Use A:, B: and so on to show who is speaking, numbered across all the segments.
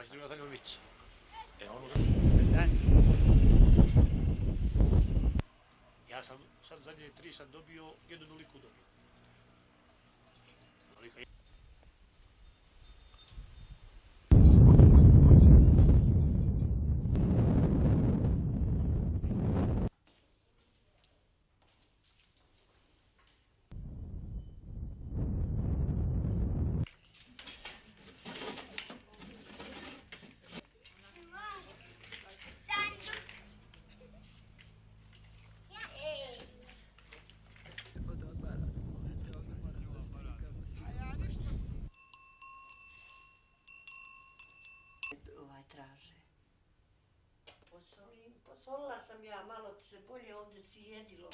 A: Znači treba za njom ići. Ja sam sad zadnje 3 sam dobio, jednu liku dobio.
B: Traže. Posolila sam ja, malo ti se bolje ovdje cijedilo.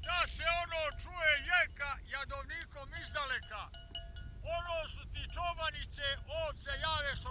C: Šta se ono čuje jeka jadovnikom izdaleka? Ono su ti čobanice, ovce jave s